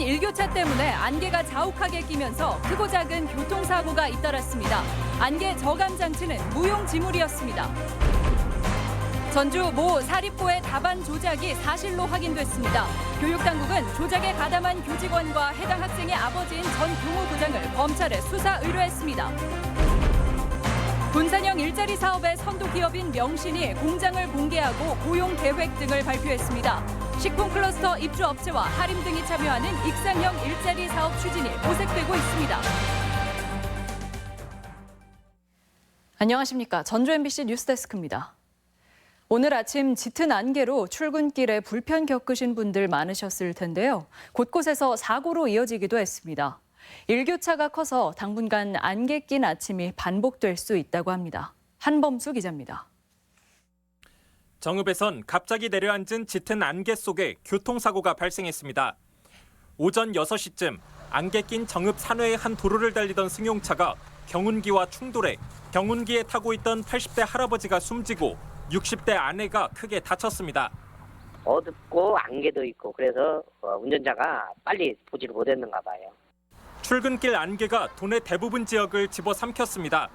일교차 때문에 안개가 자욱하게 끼면서 크고 작은 교통사고가 잇따랐습니다. 안개 저감 장치는 무용지물이었습니다. 전주 모 사립고의 답안 조작이 사실로 확인됐습니다. 교육당국은 조작에 가담한 교직원과 해당 학생의 아버지인 전 교무부장을 검찰에 수사 의뢰했습니다. 군산형 일자리 사업의 선도 기업인 명신이 공장을 공개하고 고용 계획 등을 발표했습니다. 식품 클러스터 입주업체와 하림 등이 참여하는 익상형 일자리 사업 추진이 모색되고 있습니다. 안녕하십니까. 전주 MBC 뉴스데스크입니다. 오늘 아침 짙은 안개로 출근길에 불편 겪으신 분들 많으셨을 텐데요. 곳곳에서 사고로 이어지기도 했습니다. 일교차가 커서 당분간 안개 낀 아침이 반복될 수 있다고 합니다. 한범수 기자입니다. 정읍에선 갑자기 내려앉은 짙은 안개 속에 교통사고가 발생했습니다. 오전 6시쯤 안개 낀 정읍 산회의 한 도로를 달리던 승용차가 경운기와 충돌해 경운기에 타고 있던 80대 할아버지가 숨지고 60대 아내가 크게 다쳤습니다. 어둡고 안개도 있고 그래서 운전자가 빨리 보지를 못했는가 봐요. 출근길 안개가 도내 대부분 지역을 집어삼켰습니다.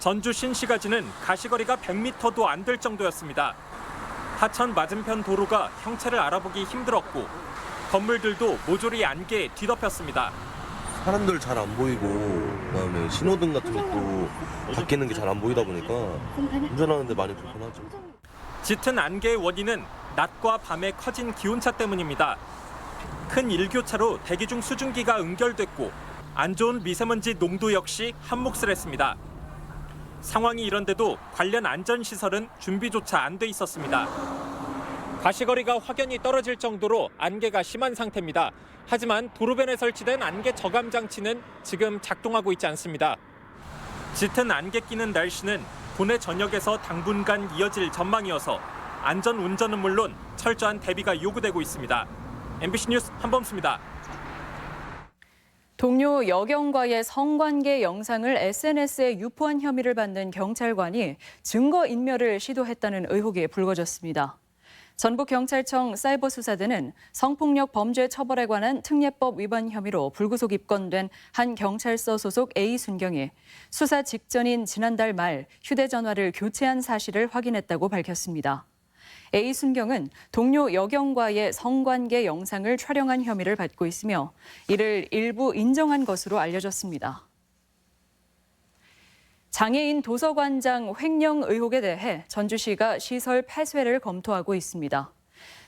전주 신시가지는 가시거리가 100m도 안 될 정도였습니다. 하천 맞은편 도로가 형체를 알아보기 힘들었고 건물들도 모조리 안개에 뒤덮였습니다. 사람들 잘 안 보이고 그다음에 신호등 같은 것도 밖에 있는 게 잘 안 보이다 보니까 운전하는데 많이 불편하죠. 짙은 안개의 원인은 낮과 밤에 커진 기온차 때문입니다. 큰 일교차로 대기 중 수증기가 응결됐고 안 좋은 미세먼지 농도 역시 한몫을 했습니다. 상황이 이런데도 관련 안전시설은 준비조차 안 돼 있었습니다. 가시거리가 확연히 떨어질 정도로 안개가 심한 상태입니다. 하지만 도로변에 설치된 안개 저감 장치는 지금 작동하고 있지 않습니다. 짙은 안개 끼는 날씨는 도내 전역에서 당분간 이어질 전망이어서 안전 운전은 물론 철저한 대비가 요구되고 있습니다. MBC 뉴스 한범수입니다. 동료 여경과의 성관계 영상을 SNS에 유포한 혐의를 받는 경찰관이 증거인멸을 시도했다는 의혹이 불거졌습니다. 전북경찰청 사이버수사대는 성폭력 범죄 처벌에 관한 특례법 위반 혐의로 불구속 입건된 한 경찰서 소속 A순경이 수사 직전인 지난달 말 휴대전화를 교체한 사실을 확인했다고 밝혔습니다. A순경은 동료 여경과의 성관계 영상을 촬영한 혐의를 받고 있으며 이를 일부 인정한 것으로 알려졌습니다. 장애인 도서관장 횡령 의혹에 대해 전주시가 시설 폐쇄를 검토하고 있습니다.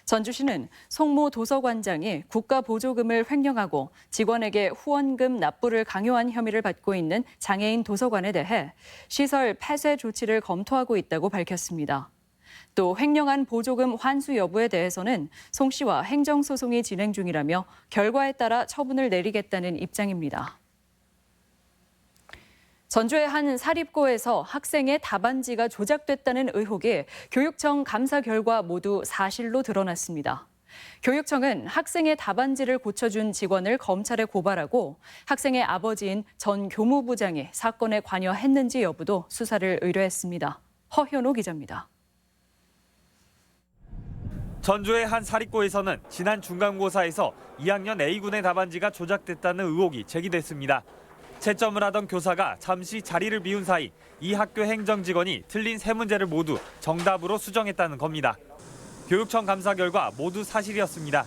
전주시는 송모 도서관장이 국가 보조금을 횡령하고 직원에게 후원금 납부를 강요한 혐의를 받고 있는 장애인 도서관에 대해 시설 폐쇄 조치를 검토하고 있다고 밝혔습니다. 또 횡령한 보조금 환수 여부에 대해서는 송 씨와 행정소송이 진행 중이라며 결과에 따라 처분을 내리겠다는 입장입니다. 전주의 한 사립고에서 학생의 답안지가 조작됐다는 의혹이 교육청 감사 결과 모두 사실로 드러났습니다. 교육청은 학생의 답안지를 고쳐준 직원을 검찰에 고발하고 학생의 아버지인 전 교무부장이 사건에 관여했는지 여부도 수사를 의뢰했습니다. 허현호 기자입니다. 전주의 한 사립고에서는 지난 중간고사에서 2학년 A군의 답안지가 조작됐다는 의혹이 제기됐습니다. 채점을 하던 교사가 잠시 자리를 비운 사이 이 학교 행정직원이 틀린 세 문제를 모두 정답으로 수정했다는 겁니다. 교육청 감사 결과 모두 사실이었습니다.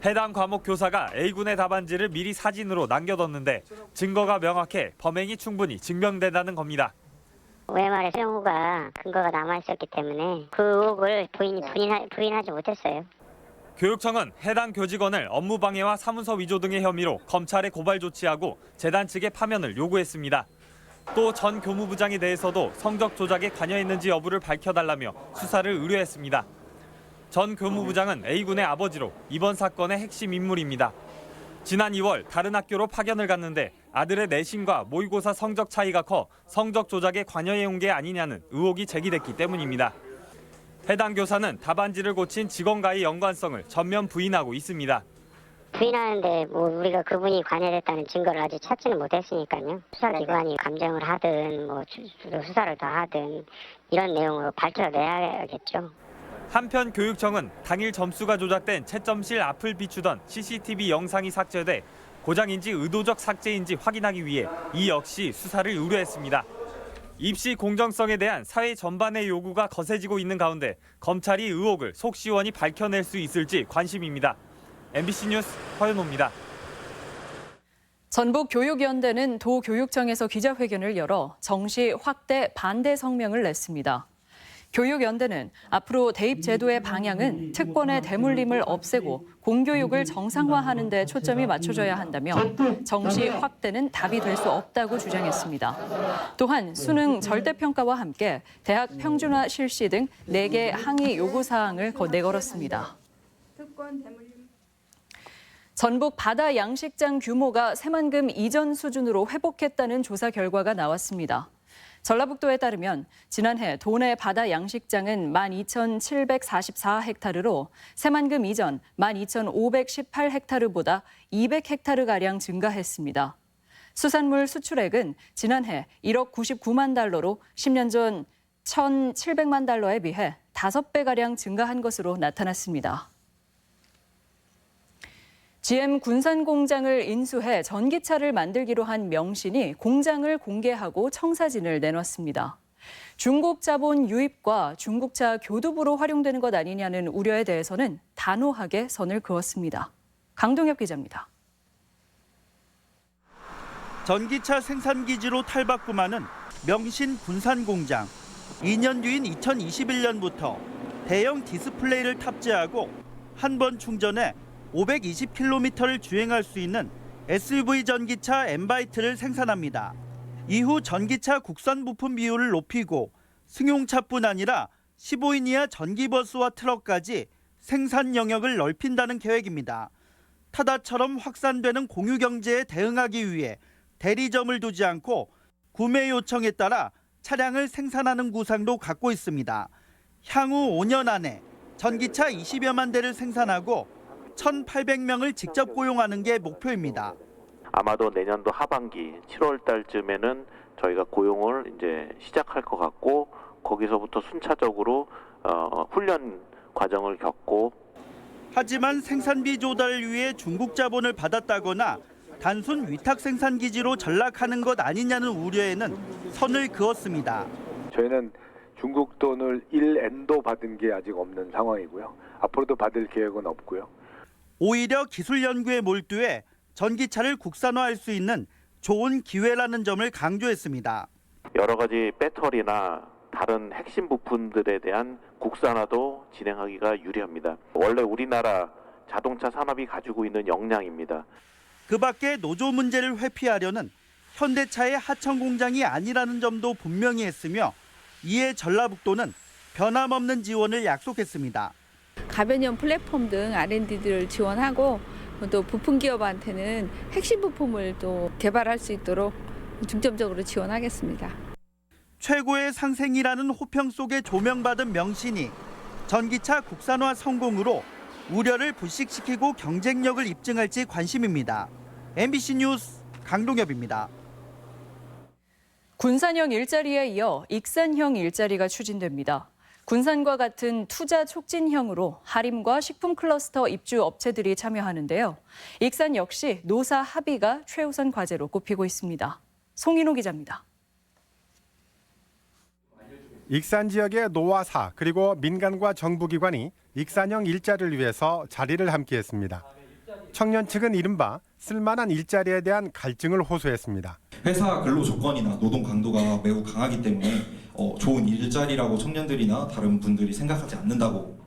해당 과목 교사가 A군의 답안지를 미리 사진으로 남겨뒀는데 증거가 명확해 범행이 충분히 증명된다는 겁니다. OMR의 수령 후가 근거가 남아있었기 때문에 그 의혹을 부인하지 못했어요. 교육청은 해당 교직원을 업무방해와 사문서 위조 등의 혐의로 검찰에 고발 조치하고 재단 측에 파면을 요구했습니다. 또 전 교무부장에 대해서도 성적 조작에 관여했는지 여부를 밝혀달라며 수사를 의뢰했습니다. 전 교무부장은 A군의 아버지로 이번 사건의 핵심 인물입니다. 지난 2월 다른 학교로 파견을 갔는데 아들의 내신과 모의고사 성적 차이가 커 성적 조작에 관여해온 게 아니냐는 의혹이 제기됐기 때문입니다. 해당 교사는 답안지를 고친 직원과의 연관성을 전면 부인하고 있습니다. 부인하는데 우리가 그분이 관여됐다는 증거를 아직 찾지는 못했으니까요. 수사기관이 감정을 하든 수사를 더 하든 이런 내용으로 밝혀내야겠죠. 한편 교육청은 당일 점수가 조작된 채점실 앞을 비추던 CCTV 영상이 삭제돼 고장인지 의도적 삭제인지 확인하기 위해 이 역시 수사를 의뢰했습니다. 입시 공정성에 대한 사회 전반의 요구가 거세지고 있는 가운데 검찰이 의혹을 속 시원히 밝혀낼 수 있을지 관심입니다. MBC 뉴스 허연호입니다. 전북교육연대는 도교육청에서 기자회견을 열어 정시 확대 반대 성명을 냈습니다. 교육연대는 앞으로 대입 제도의 방향은 특권의 대물림을 없애고 공교육을 정상화하는 데 초점이 맞춰져야 한다며 정시 확대는 답이 될 수 없다고 주장했습니다. 또한 수능 절대평가와 함께 대학 평준화 실시 등 4개 항의 요구사항을 내걸었습니다. 전북 바다 양식장 규모가 새만금 이전 수준으로 회복했다는 조사 결과가 나왔습니다. 전라북도에 따르면 지난해 도내 바다 양식장은 12,744헥타르로 새만금 이전 12,518헥타르보다 200헥타르가량 증가했습니다. 수산물 수출액은 지난해 1억 99만 달러로 10년 전 1,700만 달러에 비해 5배가량 증가한 것으로 나타났습니다. GM 군산 공장을 인수해 전기차를 만들기로 한 명신이 공장을 공개하고 청사진을 내놨습니다. 중국 자본 유입과 중국차 교두부로 활용되는 것 아니냐는 우려에 대해서는 단호하게 선을 그었습니다. 강동엽 기자입니다. 전기차 생산기지로 탈바꿈하는 명신 군산 공장. 2년 뒤인 2021년부터 대형 디스플레이를 탑재하고 한 번 충전에 520km를 주행할 수 있는 SUV 전기차 엠바이트를 생산합니다. 이후 전기차 국산 부품 비율을 높이고 승용차뿐 아니라 15인 이하 전기버스와 트럭까지 생산 영역을 넓힌다는 계획입니다. 타다처럼 확산되는 공유경제에 대응하기 위해 대리점을 두지 않고 구매 요청에 따라 차량을 생산하는 구상도 갖고 있습니다. 향후 5년 안에 전기차 20여만 대를 생산하고 1,800명을 직접 고용하는 게 목표입니다. 아마도 내년도 하반기 7월 달쯤에는 저희가 고용을 이제 시작할 것 같고 거기서부터 순차적으로 훈련 과정을 겪고. 하지만 생산비 조달을 위해 중국 자본을 받았다거나 단순 위탁 생산 기지로 전락하는 것 아니냐는 우려에는 선을 그었습니다. 저희는 중국 돈을 1엔도 받은 게 아직 없는 상황이고요. 앞으로도 받을 계획은 없고요. 오히려 기술 연구에 몰두해 전기차를 국산화할 수 있는 좋은 기회라는 점을 강조했습니다. 여러 가지 배터리나 다른 핵심 부품들에 대한 국산화도 진행하기가 유리합니다. 원래 우리나라 자동차 산업이 가지고 있는 역량입니다. 그 밖에 노조 문제를 회피하려는 현대차의 하청 공장이 아니라는 점도 분명히 했으며 이에 전라북도는 변함없는 지원을 약속했습니다. 가변형 플랫폼 등 R&D를 지원하고 또 부품 기업한테는 핵심 부품을 또 개발할 수 있도록 중점적으로 지원하겠습니다. 최고의 상생이라는 호평 속에 조명받은 명신이 전기차 국산화 성공으로 우려를 불식시키고 경쟁력을 입증할지 관심입니다. MBC 뉴스 강동엽입니다. 군산형 일자리에 이어 익산형 일자리가 추진됩니다. 군산과 같은 투자 촉진형으로 하림과 식품 클러스터 입주 업체들이 참여하는데요. 익산 역시 노사 합의가 최우선 과제로 꼽히고 있습니다. 송인호 기자입니다. 익산 지역의 노화사 그리고 민간과 정부기관이 익산형 일자리를 위해서 자리를 함께했습니다. 청년 측은 이른바 쓸만한 일자리에 대한 갈증을 호소했습니다. 회사 근로 조건이나 노동 강도가 매우 강하기 때문에 좋은 일자리라고 청년들이나 다른 분들이 생각하지 않는다고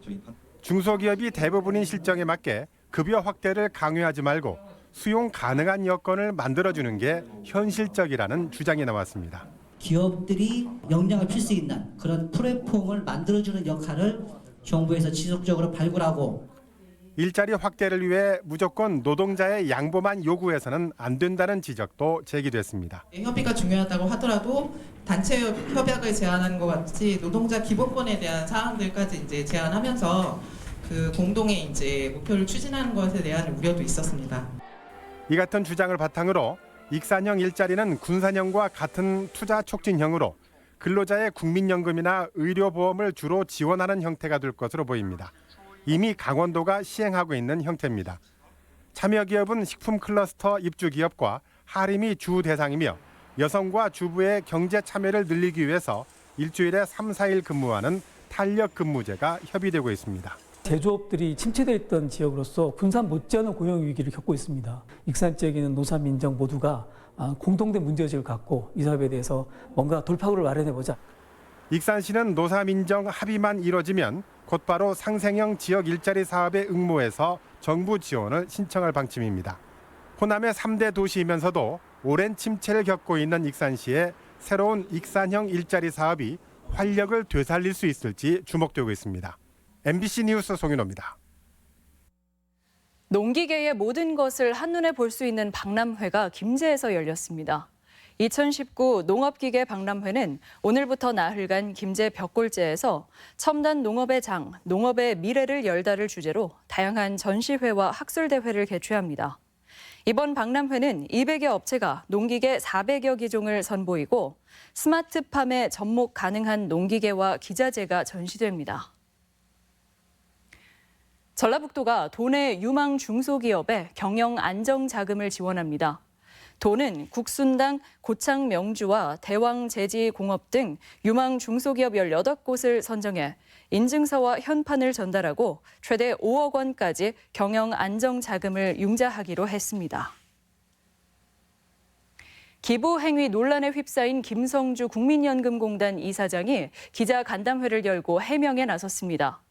중소기업이 대부분인 실정에 맞게 급여 확대를 강요하지 말고 수용 가능한 여건을 만들어주는 게 현실적이라는 주장이 나왔습니다. 기업들이 역량을 필 수 있는 그런 플랫폼을 만들어주는 역할을 정부에서 지속적으로 발굴하고 일자리 확대를 위해 무조건 노동자의 양보만 요구해서는 안 된다는 지적도 제기됐습니다. 협의가 중요하다고 하더라도 단체 협약을 제안하는 것 같이 노동자 기본권에 대한 사항들까지 이제 제안하면서 그 공동의 이제 목표를 추진하는 것에 대한 우려도 있었습니다. 이 같은 주장을 바탕으로 익산형 일자리는 군산형과 같은 투자 촉진형으로 근로자의 국민연금이나 의료보험을 주로 지원하는 형태가 될 것으로 보입니다. 이미 강원도가 시행하고 있는 형태입니다. 참여기업은 식품 클러스터 입주기업과 하림이 주 대상이며 여성과 주부의 경제 참여를 늘리기 위해서 일주일에 3, 4일 근무하는 탄력 근무제가 협의되고 있습니다. 제조업들이 침체되어 있던 지역으로서 군산 못지않은 고용 위기를 겪고 있습니다. 익산 지역에 있는 노사, 민정 모두가 공통된 문제의식을 갖고 이 사업에 대해서 뭔가 돌파구를 마련해보자. 익산시는 노사, 민정 합의만 이뤄지면 곧바로 상생형 지역 일자리 사업에 응모해서 정부 지원을 신청할 방침입니다. 호남의 3대 도시이면서도 오랜 침체를 겪고 있는 익산시의 새로운 익산형 일자리 사업이 활력을 되살릴 수 있을지 주목되고 있습니다. MBC 뉴스 송윤호입니다. 농기계의 모든 것을 한눈에 볼 수 있는 박람회가 김제에서 열렸습니다. 2019 농업기계 박람회는 오늘부터 나흘간 김제 벽골제에서 첨단 농업의 장, 농업의 미래를 열다를 주제로 다양한 전시회와 학술대회를 개최합니다. 이번 박람회는 200여 업체가 농기계 400여 기종을 선보이고 스마트팜에 접목 가능한 농기계와 기자재가 전시됩니다. 전라북도가 도내 유망 중소기업에 경영 안정 자금을 지원합니다. 도는 국순당, 고창 명주와 대왕 제지공업 등 유망 중소기업 18곳을 선정해 인증서와 현판을 전달하고 최대 5억 원까지 경영 안정 자금을 융자하기로 했습니다. 기부 행위 논란에 휩싸인 김성주 국민연금공단 이사장이 기자 간담회를 열고 해명에 나섰습니다.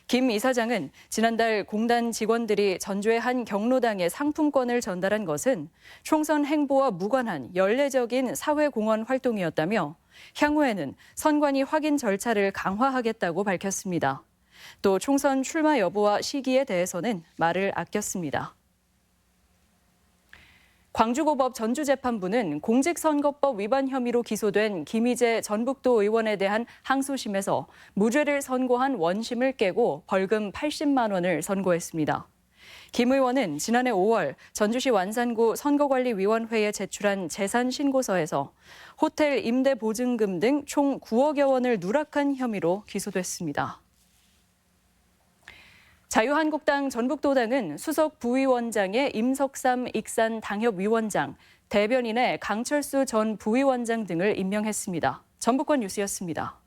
김 이사장은 지난달 공단 직원들이 전주의 한 경로당에 상품권을 전달한 것은 총선 행보와 무관한 연례적인 사회공헌 활동이었다며 향후에는 선관위 확인 절차를 강화하겠다고 밝혔습니다. 또 총선 출마 여부와 시기에 대해서는 말을 아꼈습니다. 광주고법 전주재판부는 공직선거법 위반 혐의로 기소된 김희재 전북도 의원에 대한 항소심에서 무죄를 선고한 원심을 깨고 벌금 80만 원을 선고했습니다. 김 의원은 지난해 5월 전주시 완산구 선거관리위원회에 제출한 재산신고서에서 호텔 임대 보증금 등 총 9억여 원을 누락한 혐의로 기소됐습니다. 자유한국당 전북도당은 수석 부위원장의 임석삼 익산 당협위원장, 대변인의 강철수 전 부위원장 등을 임명했습니다. 전북권 뉴스였습니다.